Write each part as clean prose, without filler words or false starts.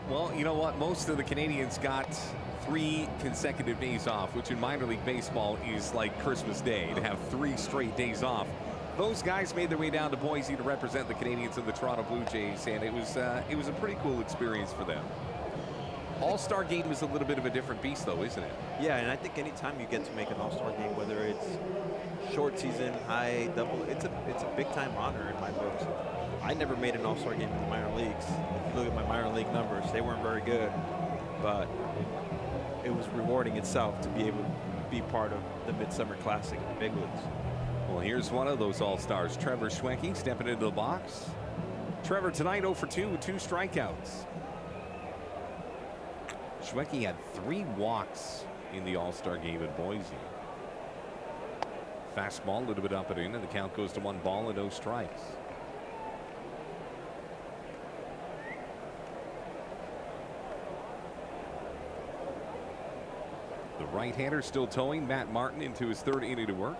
Well, you know what? Most of the Canadians got 3 consecutive days off, which in minor league baseball is like Christmas Day, to have 3 straight days off. Those guys made their way down to Boise to represent the Canadians and the Toronto Blue Jays, and it was a pretty cool experience for them. All-Star game is a little bit of a different beast, though, isn't it? Yeah, and I think anytime you get to make an All-Star game, whether it's short season, high, double, it's a big-time honor in my books. I never made an All-Star game in the minor leagues. If you look at my minor league numbers, they weren't very good, but it was rewarding itself to be able to be part of the Midsummer Classic in the big leagues. Well, here's one of those All-Stars, Trevor Schwenke, stepping into the box. Trevor tonight 0 for 2 with 2 strikeouts. Schwenke had 3 walks in the All-Star game at Boise. Fastball a little bit up and in, and the count goes to 1 ball and no strikes. The right-hander still towing Matt Martin into his 3rd inning to work.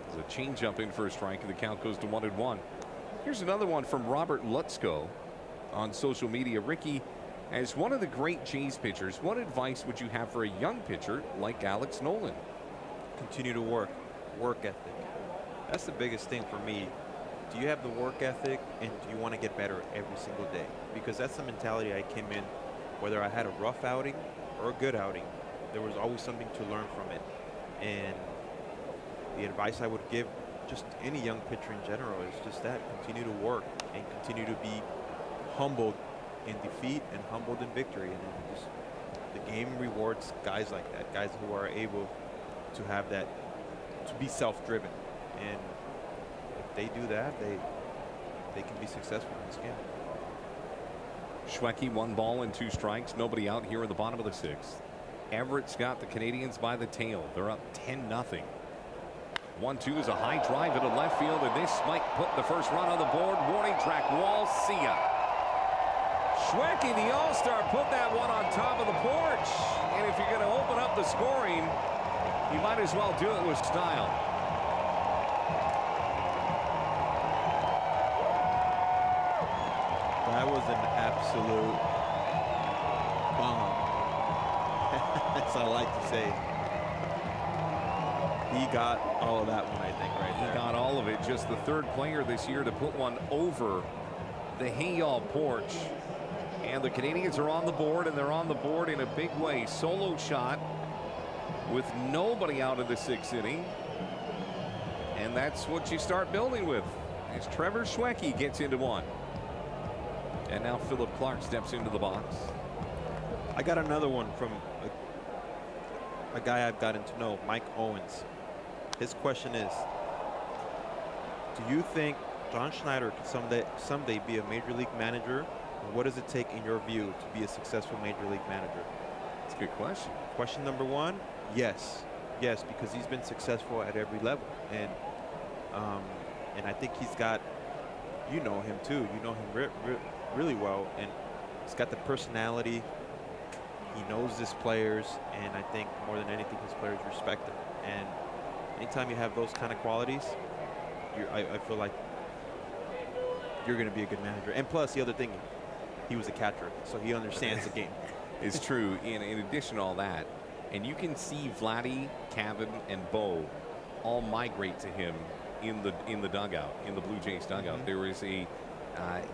There's a changeup in for a strike, and the count goes to 1-1. Here's another one from Robert Lutzko on social media. Ricky, as one of the great Jays pitchers, what advice would you have for a young pitcher like Alex Nolan? Continue to work ethic. That's the biggest thing for me. Do you have the work ethic, and do you want to get better every single day? Because that's the mentality I came in. Whether I had a rough outing or a good outing, there was always something to learn from it. And the advice I would give just any young pitcher in general is just that: continue to work and continue to be humbled in defeat and humbled in victory. And just, the game rewards guys like that, guys who are able to have that, to be self-driven. And if they do that, they can be successful in this game. Schwenke, 1 ball and 2 strikes, nobody out here in the bottom of the 6th. Everett's got the Canadians by the tail. They're up 10-0. 1-2 is a high drive into left field, and this might put the first run on the board. Warning track wall. See ya. Schwenke, the All-Star, put that one on top of the porch. And if you're going to open up the scoring, you might as well do it with style. That was an absolute bomb. That's what I like to say. He got all of that one, I think, right there. He got all of it. Just the 3rd player this year to put one over the Hayall porch. And the Canadians are on the board, and they're on the board in a big way. Solo shot with nobody out in the 6th inning. And that's what you start building with, as Trevor Schwenke gets into one. And now Philip Clark steps into the box. I got another one from a guy I've gotten to know, Mike Owens. His question is, do you think John Schneider can someday be a major league manager? And what does it take, in your view, to be a successful major league manager? That's a good question. Question number 1, yes. Yes, because he's been successful at every level. And I think he's got, you know him too. You know him really well. And he's got the personality. He knows his players. And I think more than anything, his players respect him. And anytime you have those kind of qualities, I feel like you're going to be a good manager. And plus, the other thing, he was a catcher, so he understands the game. It's true. In addition to all that, and you can see Vladdy, Cavan, and Bo all migrate to him in the dugout, in the Blue Jays dugout. Mm-hmm.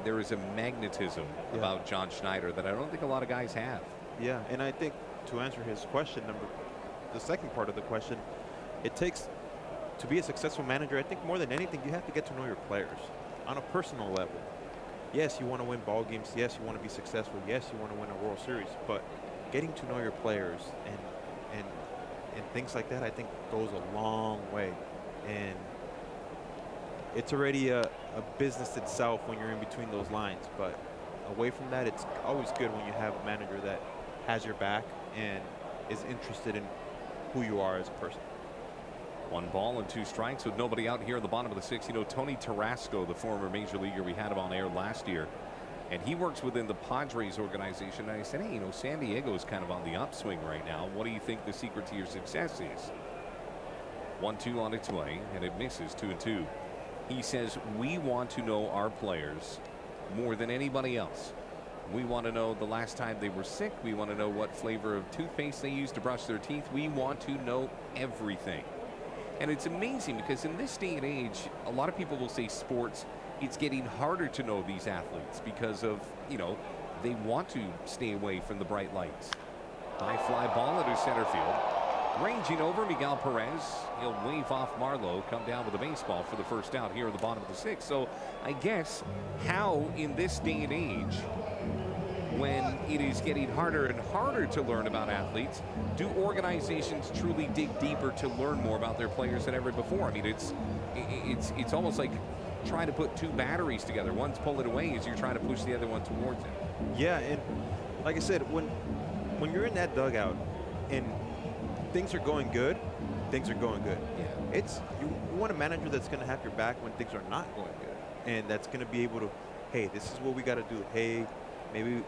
There is a magnetism about John Schneider that I don't think a lot of guys have. Yeah, and I think to answer his question, the second part of the question, it takes, to be a successful manager, I think more than anything, you have to get to know your players on a personal level. Yes, you want to win ball games. Yes, you want to be successful. Yes, you want to win a World Series. But getting to know your players and things like that, I think, goes a long way. And it's already a business itself when you're in between those lines. But away from that, it's always good when you have a manager that has your back and is interested in who you are as a person. 1 ball and 2 strikes with nobody out here in the bottom of the 6th. You know, Tony Tarasco, the former major leaguer, we had him on air last year, and he works within the Padres organization. And I said, hey, you know, San Diego is kind of on the upswing right now. What do you think the secret to your success is? 1-2 on its way, and it misses. 2-2. He says, we want to know our players more than anybody else. We want to know the last time they were sick. We want to know what flavor of toothpaste they used to brush their teeth. We want to know everything. And it's amazing because in this day and age, a lot of people will say sports, it's getting harder to know these athletes because of, you know, they want to stay away from the bright lights. High fly ball into center field. Ranging over Miguel Perez. He'll wave off Marlowe, come down with a baseball for the first out here at the bottom of the sixth. So I guess how in this day and age, when it is getting harder and harder to learn about athletes, do organizations truly dig deeper to learn more about their players than ever before? I mean, it's almost like trying to put two batteries together. One's pulling away as you're trying to push the other one towards it. Yeah, and like I said, when you're in that dugout and things are going good, things are going good. Yeah. It's you want a manager that's going to have your back when things are not going good, and that's going to be able to, hey, this is what we got to do. Hey, maybe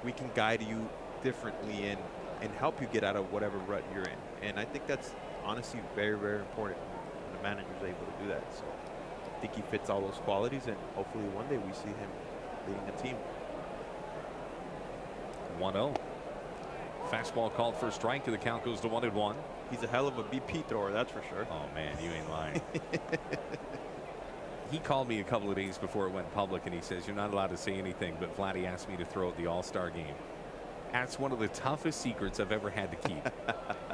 we can guide you differently and help you get out of whatever rut you're in. And I think that's honestly very, very important when the manager's able to do that. So I think he fits all those qualities, and hopefully one day we see him leading a team. 1-0. Fastball called for a strike, and the count goes to 1-1. He's a hell of a BP thrower, that's for sure. Oh, man, you ain't lying. He called me a couple of days before it went public, and he says, you're not allowed to say anything, but Vladdy asked me to throw at the All-Star game. That's one of the toughest secrets I've ever had to keep.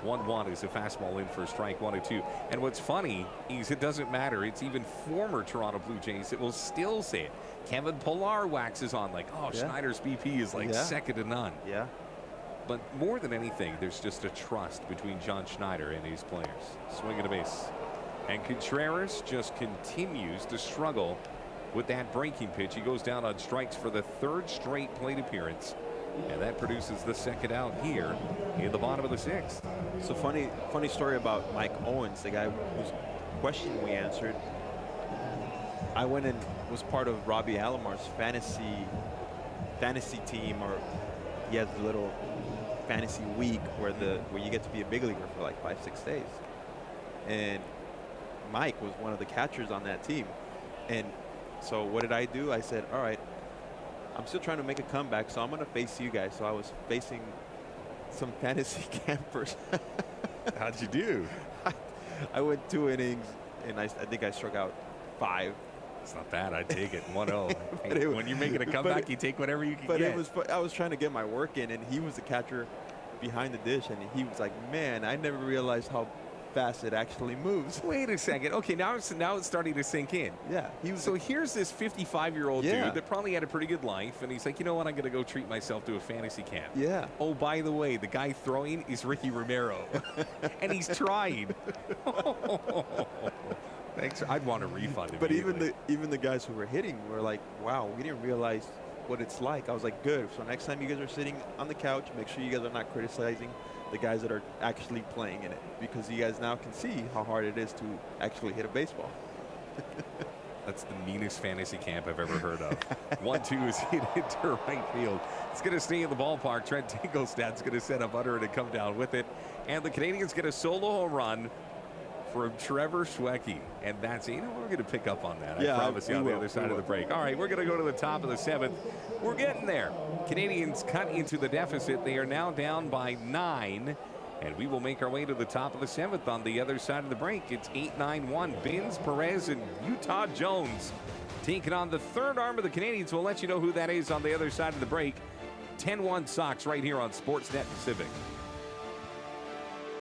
1-1 is a fastball in for a strike, 1-2. And what's funny is it doesn't matter. It's even former Toronto Blue Jays that will still say it. Kevin Pillar waxes on like, oh, yeah. Schneider's BP is like second to none. Yeah. But more than anything, there's just a trust between John Schneider and his players. Swing and a miss. And Contreras just continues to struggle with that breaking pitch. He goes down on strikes for the third straight plate appearance. And that produces the second out here in the bottom of the sixth. So funny story about Mike Owens, the guy whose question we answered. I went and was part of Robbie Alamar's fantasy team, or he has a little fantasy week where you get to be a big leaguer for like 5-6 days. And Mike was one of the catchers on that team. And so what did I do? I said, all right, I'm still trying to make a comeback, so I'm going to face you guys. So I was facing some fantasy campers. How'd you do? I went 2 innings, and I think I struck out 5. It's not bad. I'd take it. 1-0. Hey, when you're making a comeback, you take whatever you can get. But I was trying to get my work in, and he was the catcher behind the dish, and he was like, man, I never realized how fast it actually moves. Wait a second. Okay, now it's starting to sink in. Yeah. So here's this 55-year-old dude that probably had a pretty good life, and he's like, you know what, I'm going to go treat myself to a fantasy camp. Yeah. Oh, by the way, the guy throwing is Ricky Romero, and he's trying. Thanks. I'd want a refund. But even the guys who were hitting were like, wow, we didn't realize what it's like. I was like, good. So next time you guys are sitting on the couch, make sure you guys are not criticizing the guys that are actually playing in it, because you guys now can see how hard it is to actually hit a baseball. That's the meanest fantasy camp I've ever heard of. 1-2 is hit into right field. It's going to stay in the ballpark. Trent Dingelstad's going to set up under it and come down with it. And the Canadians get a solo home run from Trevor Schwecke. And that's it. You know, we're going to pick up on that. I promise you on the other side of the break. All right, we're going to go to the top of the 7th. We're getting there. Canadians cut into the deficit. They are now down by 9. And we will make our way to the top of the 7th on the other side of the break. It's 8-9-1. Binns, Perez, and Utah Jones taking on the third arm of the Canadians. We'll let you know who that is on the other side of the break. 10-1 Sox right here on Sportsnet Pacific.